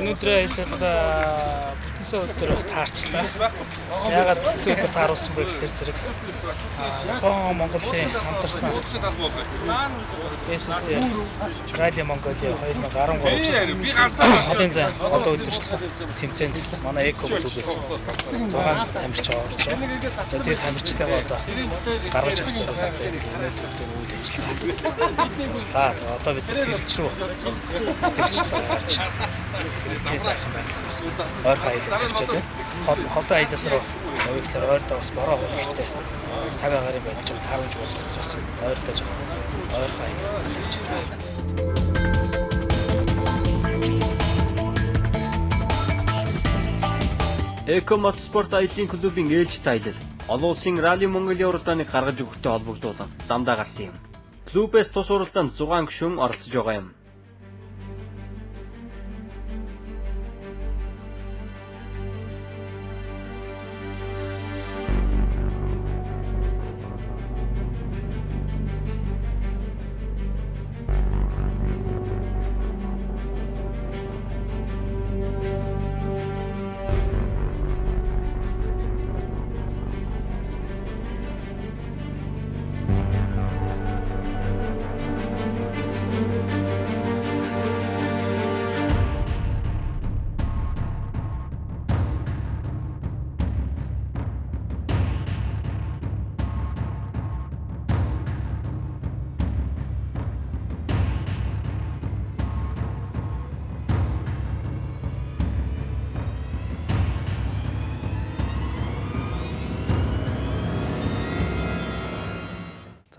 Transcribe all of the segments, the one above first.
Өнөөдрийн аялал бүтэнсэн өдөр таарчлаа. Яагаад бүтэнсэн өдөр тааруулсан бэ гэхээр зэрэг Япон Монголын хамтарсан SSC Rally Mongolia 2013 холын зай олон өдөрт тэмцээнд манай Эко клубээс 6 тамирч орж байгаа. Тэр тамирчтайгаа одоо гаргаж өгч байгаа нөлөөтэй үйл ажиллагаа. Одоо бид тэрэлж рүү эцэгчлээ гарч тэрэлжээ сайхан байдлаас ойрхон аялал тавьчаад байна. Холын аялал руу явуулахаар ойрдоо бас бороо хэрэгтэй цаг агарын байдал жоо тааруулж болох учраас ойрдоо жоо ойрхон аялал тавьчихлаа. Эко мотоспорт аяллаа клубын ээлжид аялал олон улсын Rally Mongolia уралдааныг гаргаж өгөхтэй холбогдуулан замдаа гарсан юм. Клубээс тус уралдаанд 6 гишүүн оролцож байгаа юм.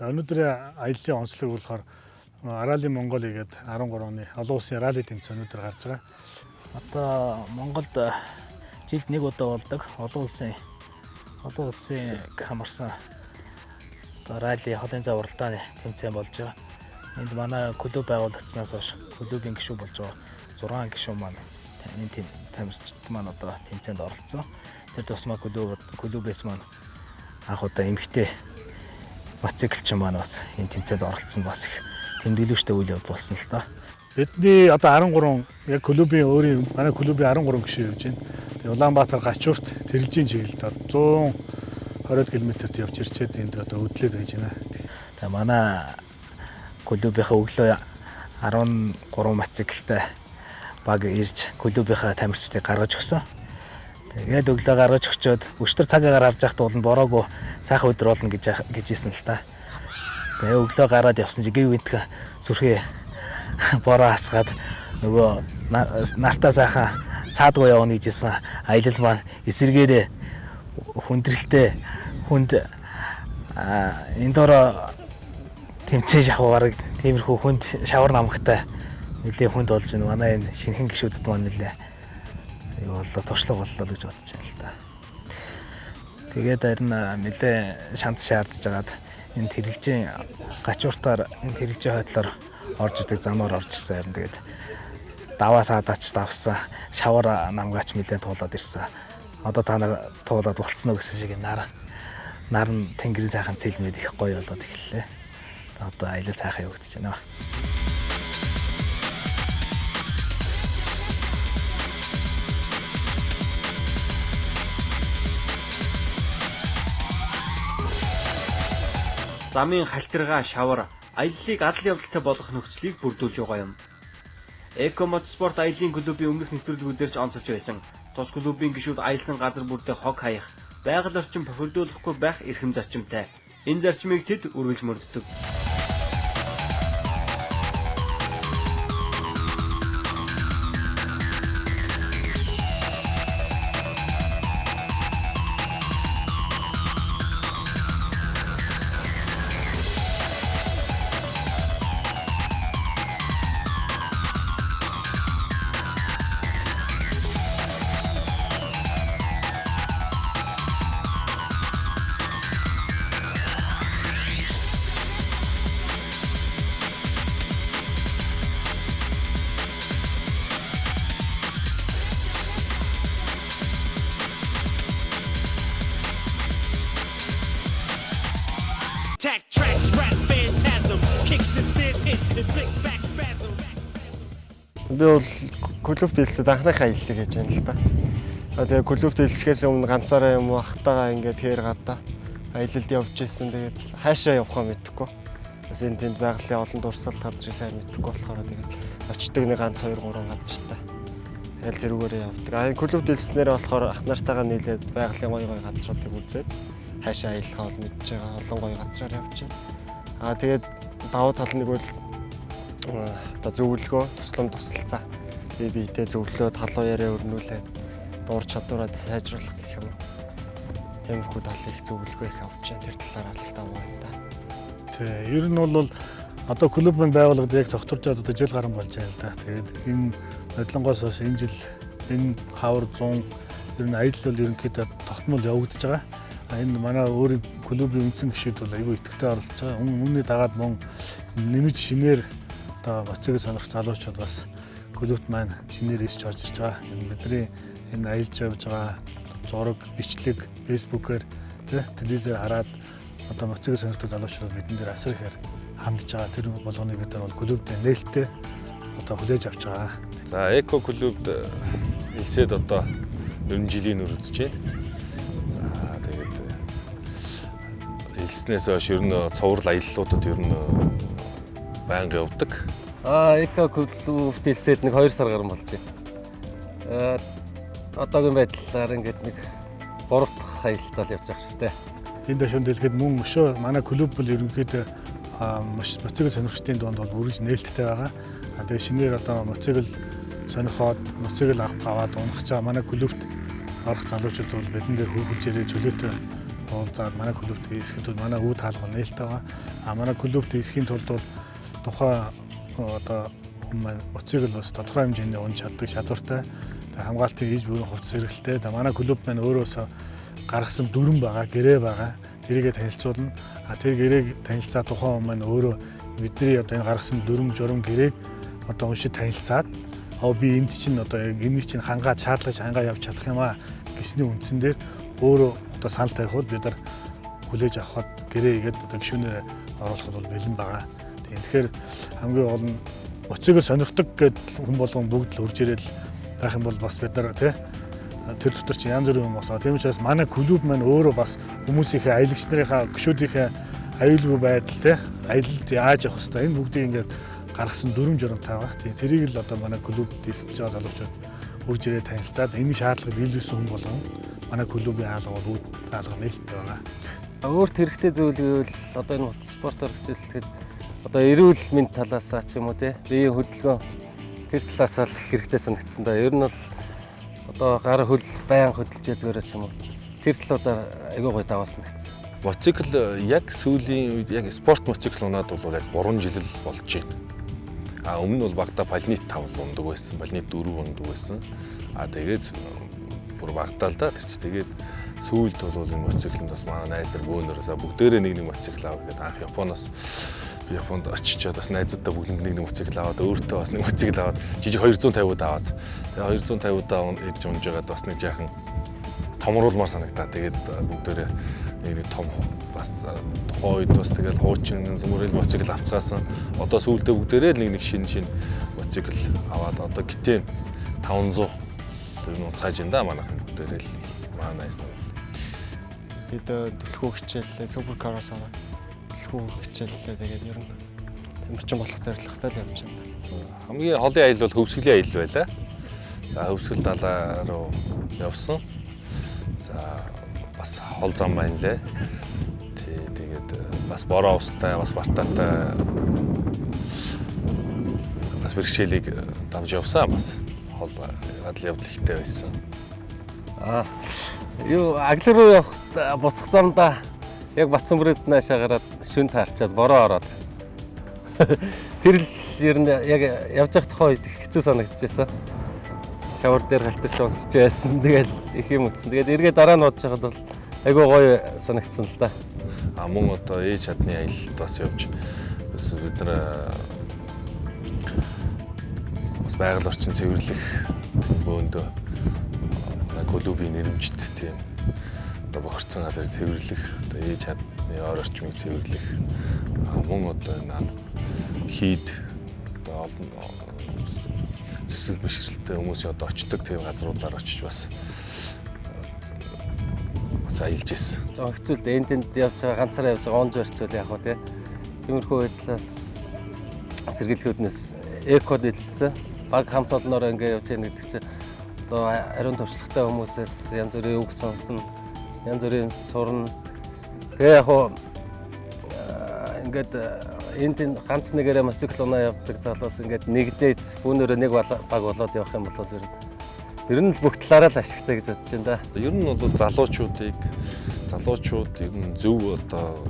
Өнөөдрийн аяллаа онцлог болохоор Rally Mongolia гээд 13 оны олон улсын ралли тэмцээн өнөөдөр гарч байгаа. Одоо Монголд жилд нэг удаа болдог олон улсын хамарсан ралли холын зай уралдааны тэмцээн болж байгаа. Энд манай клуб байгуулагдсанаас хойш клубын гишүүн болж байгаа 6 гишүүн маань энэ тамирчид маань одоо тэмцээнд оролцсон. Тэр тусмаа клубээс маань анх удаа эмэгтэй мотоциклчин маань бас энэ тэмцээнд оролцсон бас их тэмдэглэвчтэй үйл явдал болсон л доо. Бидний одоо 13 яг клубын өөрийн манай клубын 13 гишүүн явж байна. Тэгээ Улаанбаатар Гачуурт тэрэлжийн чиглэлд 120 км-т явж ирчээд энд одоо өдлөөд байж байна. Тэгээ манай клубынхаа өглөө 13 мотоциклтай баг ирж клубынхаа тамирчдыг гаргаж өгсөн. Тэгээд өглөө гаргаж өгчөөд өчтөр цаг агаар харж байхад бол бороогүй сайхан өдөр болно гэж хэлсэн л та. Тэгээ өглөө гараад явсан чи гів гинтхэн сүрхээ бороо хасгаад нөгөө нартаа сайхан саадгүй явна гэжсэн аялал маань эсэргээрээ хүндрэлтэй хүнд энэ дөрөө тэмцээн шахуугаар тиймэрхүү хүнд шавар намагтай нэлээ хүнд болж байна. Манай энэ шинхэн гишүүдэд маань нэлээ боллоо туршлага боллоо гэж бодож байна л да. Тэгээд харин нэлээ шант шаардж байгаад энэ тэрэлжийн гачууртаар энэ тэрэлжийн хойдлоор орж идэг замаар орж ирсэн харин тэгээд даваа саадаач давсан шавар намгаач нэлээ туулаад ирсэн. Одоо та нар туулаад болцсон уу гэсэн шиг нар нь тэнгэрийн сайхан цэлмэд их гоё болоод эхэллээ. Одоо аялал сайхан явагдаж байна. Замын халтиргаа шавар аяллыг адал явдалтай болгох нөхцөлийг бүрдүүлж байгаа юм. Эко мотоспорт аяллаа клубын өмнөх нэвтрүүлгүүдээр ч онцолж байсан. Тус клубын гишүүд аялсан газар бүрдээ хог хаях, байгаль орчин бохирдуулахгүй байх эрхэм зарчимтай. Энэ зарчмыг тэд үргэлж мөрддөг. Би бол клубт хэлсэд анхных аяллыг хийж байна л да. Тэгээ клубт хэлсгээс өмнө ганцаараа юм уу ахтайгаа ингээд хээр гадаа аялалд явж ирсэн. Тэгээд хаашаа явахаа мэдэхгүй. Бас энэ тэнд байгалийн олон дурсгалт газрыг сайн мэдэхгүй болохоор тэгээд очдөг нэг ганц 2 3 газартай. Тэгэл тэрүүгээрээ явдаг. Энэ клубт хэлснээр болохоор ах нартайгаа нийлээд байгалийн гоё газруудыг үзээд хаашаа аялахаа бол мэдж байгаа. Олон гоё газраар явж байна. Тэгээд давуу тал нэг бол одоо зөвлөгөө, тусалцаа. Биетэй зөвлөлөө халуун яриа өрнүүлээд дуур чадвараа сайжруулах гэх юм уу. Тиймэрхүү талын их зөвлөгөө их авч байна. Тэр талаараа л их даваа байна да. Тий, ер нь бол одоо клубын байгууллагад яг тогтворч одоо жил гарсан болж байна л да. Тэгээд энэ бодлонгоос хойш энэ жил энэ хавар 100 ер нь аялал бол ерөнхийдөө тогтмол явагдаж байгаа. Энэ манай өөрийн клубын үндсэн гишүүд бол аюу идэвхтэй оролцож байгаа. Үүний дагаад мөн нэмж шинээр одоо моцыг сонирх залуучууд бас клубт маань шинээр ирж орж ирж байгаа. Бидний энэ аялж явж байгаа зураг, бичлэг, фэйсбүүкээр телевизээр хараад одоо моцыг сонирхдаг залуучууд бидэн дээр асар ихээр хандж байгаа. Тэр болгоныг бид бол клубт нээлттэй одоо хүлээж авч байгаа. За эко клубд хэлсээд одоо 4 жилийн өмнө үзэж байна. За тэгээд хэлснээс хойш ер нь цоврал аяллуудад ер нь байнга явдаг. Эко клубт хэлсээд нэг 2 сар гарсан болж байна. Одоогийн байдлаар ингээд нэг 3 дахь аялалтай явж байгаа шүү дээ. Энэ дэшүүн дэлгэхэд мөн өшөө манай клуб бол ерөнхийдөө моцыг сонирхчдын дунд бол үргэлж нээлттэй байгаа. Тэгээ шинээр одоо моцыг сонирхоод моцыг аваад унах чаа манай клубт орох залуучууд бол бидэн дээр хөвгөж ирээ чөлөөтэй уулзаад манай клубт эсэхэд бол манай үүд хаалга нээлттэй байгаа. Манай клубт эсхийн тулд бол тухайн одоо хүмүүс моцыг бас тодорхой хэмжээний унж чаддаг чадвартай. Тэгээ хамгаалтын иж бүрийн хувцас хэрэгэлтэй. Тэгээ манай клуб маань өөрөөсөө гаргасан дүрэн байгаа, гэрээ байгаа. Тэрийгэ танилцуулна. Тэр гэрээг танилцаа тухайн хүмүүс маань өөрөө бидний одоо энэ гаргасан дүрм журам гэрээг одоо уншиж танилцаад би энд чинь одоо энийг чинь хангаад шаардлагаж хангаа явж чадах юм аа гэсний үндсэн дээр өөрөө одоо санал тавихад бид нар хүлээж авахд гэрээгээд одоо гишүүнээр оруулахд бол бэлэн байгаа. Тэгэхээр хамгийн гол нь моцыг сонирхдаг гэдэг хүн болгон бүгд л урж ирэл байх юм бол бас бид нар тэр дотор чи янз бүрийн юм босоо. Тийм учраас манай клуб маань өөрөө бас хүмүүсийнхээ аялагч нарынхаа гишүүдийнхээ аюулгүй байдал аялалд яаж явах хэвээр энэ бүгдийг ингээд гаргасан дүрм журамтай байгаа. Тийм тэрийг л одоо манай клубд дисэж байгаа залуучууд урж ирээ танилцаад энэ шаардлагыг биелүүлсэн хүн болгон манай клубын хаалга бүгд хаалга нээлттэй байгаа. Өөрт хэрэгтэй зүйл гэвэл одоо энэ спортоор хичээллэхэд одоо эрүүл мэнд талаасаа ч юм уу биеийн хөдөлгөөн тэр талаасаа л хэрэгтэй санагдсан да. Ер нь бол одоо гар хөл байн хөдөлж ядгаараа ч юм уу тэр талуудаар айгүй гоё даваасан гэсэн. Моцикл яг сүүлийн үед яг спорт моцикл унаад бол яг 3 жил л болж байна. Өмнө нь бол багада полнит 5 ундаг байсан, полнит 4 ундаг байсан. Тэгээд бүр багтаа л да тэр чи тэгээд сүүлд бол энэ моциклд бас манай найз нар бөөнөрөөсөө бүгдээрээ нэг моцикл авах гэдэг анх Японд очичоод бас найзуудтай бүгд нэг моцикл аваад өөртөө бас нэг моцикл аваад жижиг 250-д аваад тэгээ 250-даа ээж унж байгаад бас нэг жаахан томруулмаар санагдаа. Тэгээд бүгдээрээ нэг том бас тухайн үед бас тэгэл хуучин зүмөрөл моцикл авцгаасан. Одоо сүүлдээ бүгдээрээ нэг шин моцикл аваад одоо гитэн 500 тэр нуцааж энэ да манайхан бүгдээрээ л манай найз нар. Бид төлхөө хичээлээ суперкароос аваад төлхөө хичээллээ тэгээд ер нь тамирчин болох зорилготой л явж байна. Хамгийн холын аялал бол хөвсгөлийн аялал байлаа. За хөвсгөл далаа руу явсан. За бас хол зам байна лээ. Тэгээд бас бороо устай, бас бартаатай бас бэрхшээлийг давж явсан бас хол адал явдал ихтэй байсан. Юу аглал руу явах буцах замдаа яг Батцанбүрээс наашаа гараад шүн таарчаад бороо ороод тэр л ер нь яг явж явах тухай үед хэцүү санагдчихсан. Шавар дээр галтарч унтж байсан. Тэгэл их юм утсан. Тэгээд эргээ дараа нь бодож байхад бол айгүй гоё санагдсан л да. Мөн одоо ээж чадны аялалд бас явж бид нар бас байгаль орчин цэвэрлэх бөөндөө клубын нэрмжит тийм одоо бохирцсон газар цэвэрлэх одоо ээж чадны ойр орчмыг цэвэрлэх мөн одоо хийд одоо олон өсөг бишрэлтэй хүмүүс одоо очдог тийм газруудаар очиж бас аялж ирсэн. Жоо хэцүү л дээ. Энд явж байгаа ганцаараа явж байгаа онж барьцвал яг хөө тий. Тиймэрхүү байдлаас сэргийлгүүднээс экод илсэн. Баг хамт олноор ингээ явж яах гэдэг чинь одоо ариун туршлагатай хүмүүсээс янз бүрийн үг сонсно, янз бүрийн сурна. Тэгээ яг хөө ингээд энд ганц нэгээрээ мотоцикл унаа явдаг залуус ингээд нэгдээд бүүнөрөө нэг баг болоод явах юм бол ер нь л бүх талаараа л ашигтай гэж бодож байна да. Ер нь бол залуучууд ер нь зөв одоо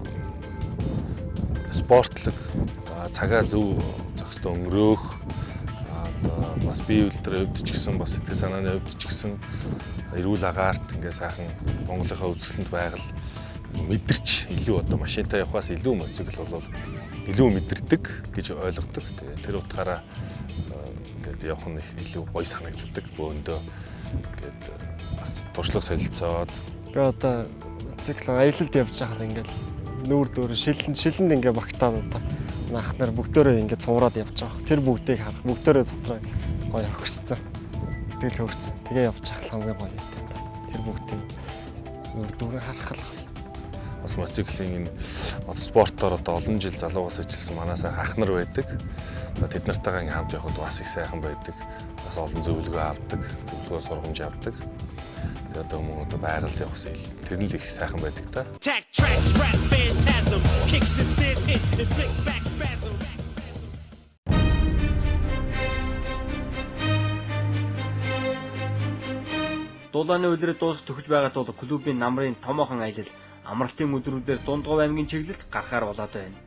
спортлог цагаа зөв зохистой өнгөрөөх одоо бас бие үлдрээ өвдөж гисэн бас сэтгэл санааны өвдөж гисэн эрүүл агаарт ингээ сайхан Монголынхаа үзэсгэлэнт байгаль мэдэрч илүү одоо машинтай явахаас илүү мотоцикл бол илүү мэдэрдэг гэж ойлгодог. Тэгээ тэр утгаараа ингээд явах нь илүү гоё санагддаг. Бөөндөө ингээд бас туршлага солилцоод би одоо мотоцикл аялалд явж байхад ингээд нүүр дөөр шилэнд ингээд багтаад одоо ах нар бүгдөө ингээд цувраад явж байгаа. Тэр бүгдийг харах бүгдөө дотроо гоё орхисцсан. Тэгэл хөрцөн. Тэгээ явж байхад хамгийн гоё юм да. Тэр бүгдийг нүүр дөөр харах л гоё. Бас мотоциклийн энэ спортоор одоо олон жил залуугаас ажилласан манайсаа ах нар байдаг. Тэд нартайгаа ингээм хамт явхад бас их сайхан байдаг. Бас олон зөвлөгөө авдаг, зөвлөгөө сургамж авдаг. Тэгээд одоо мөн одоо байгальд явахсан тэр нь л их сайхан байдаг та. Дулааны үлрээ дуусах төгөж байгаа тул клубын намрын томоохон аялал амралтын өдрүүдээр Дундгов аймгийн чиглэлд гарахаар болоод байна.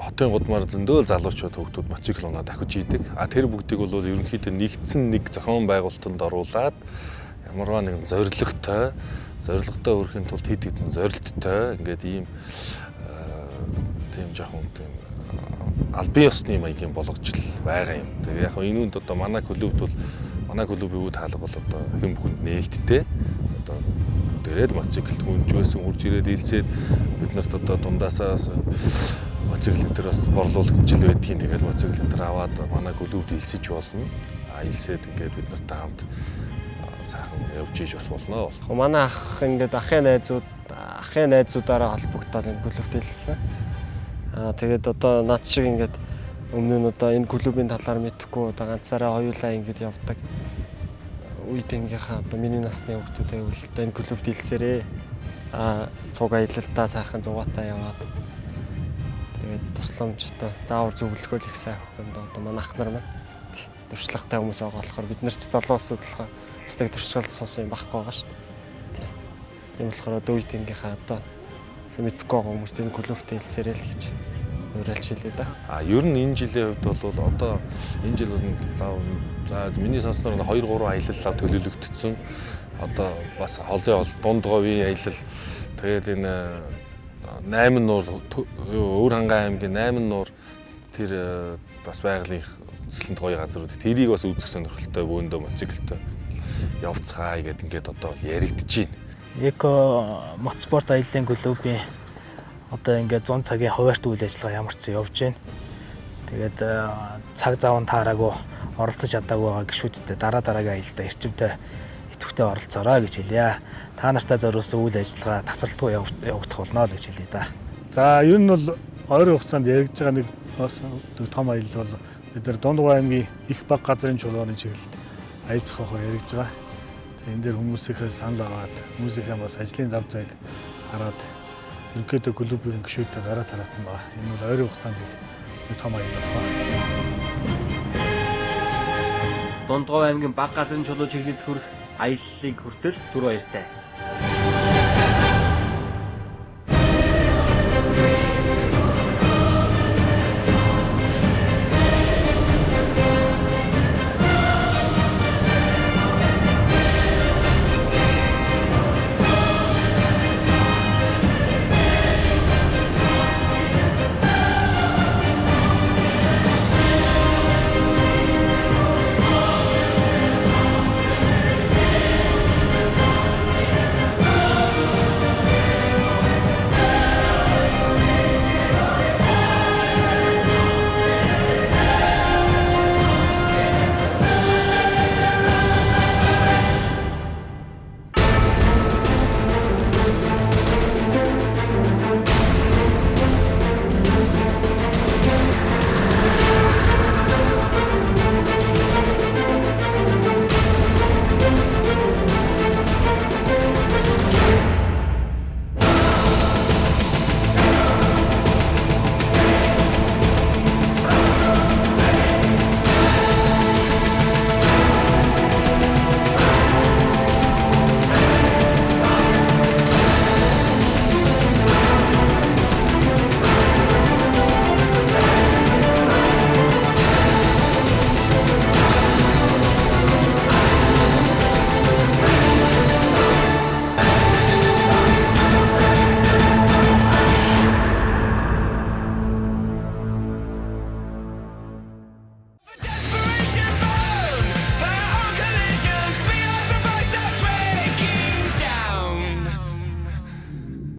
Хотын гудмаар зөндөө залуучууд хүүхдүүд мотоцикл унаа давхиж идэг. Тэр бүгдийг бол ерөнхийдөө нэгдсэн нэг зохион байгуулалтанд оруулаад ямарваа нэгэн зорилготой өрхийн тулд хэд хэдэн зорилттой ингээд ийм тийм жоохон тийм албан ёсны маягийн болгожл байгаа юм. Тэгээ яг энэ үнд одоо манай клубын үе таалга бол одоо хэм бүхэнд нээлттэй. Одоо дээрээд мотоциклд хүнж байсан урж ирээд илсээд бид нарт одоо дундаасаа мотоцикл дээр бас борлуулах жил байдгийн. Тэгээд мотоцикл дээр аваад манай клубд илсэж болно. Илсээд ингээд бид нартай хамт сайхан явж иж бас болно. Манай ах ингээд ахын найзуудаараа холбогдоод энэ клубт илсэн. Тэгээд одоо над шиг ингээд өмнө нь одоо энэ клубын талаар мэдэхгүй одоо ганцаараа хоёулаа ингээд явдаг. Үед ингээхээ одоо миний насны хүүхдүүд байвал одоо энэ клубт илсээрээ цуг аялалтаа сайхан зугаатаа яваад тэгээд тусламжтай заавар зөвлөгөөл их сайн өгөх юм да. Одоо манай ах нар маань туршлагатай хүмүүс байгаа болохоор бид нар ч залуусууд болохоор бусдыг туршлагал сонсон юм байхгүй байгаа шүү дээ. Тийм болохоор одоо үед ингээхээ одоо мэдхгүй байгаа хүмүүст энэ клубт илсээрэй л гэж уриалж хэлээ да. Ер нь энэ жилийн хувьд бол одоо энэ жил миний сонсноор 2-3 аялал төлөвлөгдсөн. Одоо бас холын Дундговын аялал тэгээд энэ 8 нуур Өвөр хангаан аймгийн 8 нуур тэр бас байгалийн эзлэнт гоё газрууд тэрийг бас үзэх сонирхолтой бөөндөө мотоциклтэй явцгаая гэдэг ингээд одоо яригдэж байна. Эко мотоспорт аяллаа клубын одоо ингээд 100 цагийн хуваарт үйл ажиллагаа ямар ч явж байна. Тэгээд цаг заван таараагүй оролцож чадаагүй байгаа гишүүдтэй дараагийн аялалдаа эрчимтэй идэвхтэй оролцоорой гэж хэлье. Та нартай зориулсан үйл ажиллагаа тасралтгүй явагдах болно л гэж хэлье да. За ер нь бол ойрын хугацаанд яригдж байгаа нэг том аялал бол бид нар Дундгов аймгийн их баг газрын чулууны чиглэлд аялах хоо яригдж байгаа. Энэ дээр хүмүүсийнхээ санал аваад хүмүүсийнхээ бас ажлын зав зайг хараад ерөнхийдөө клубын гишүүдтэй зараа тараасан байгаа. Энэ бол ойрын хугацаанд их том аялал байна. Дундгов аймгийн баг газрын чулуу чиглэлд хүрэх аяллыг хүртэл түр баяртай.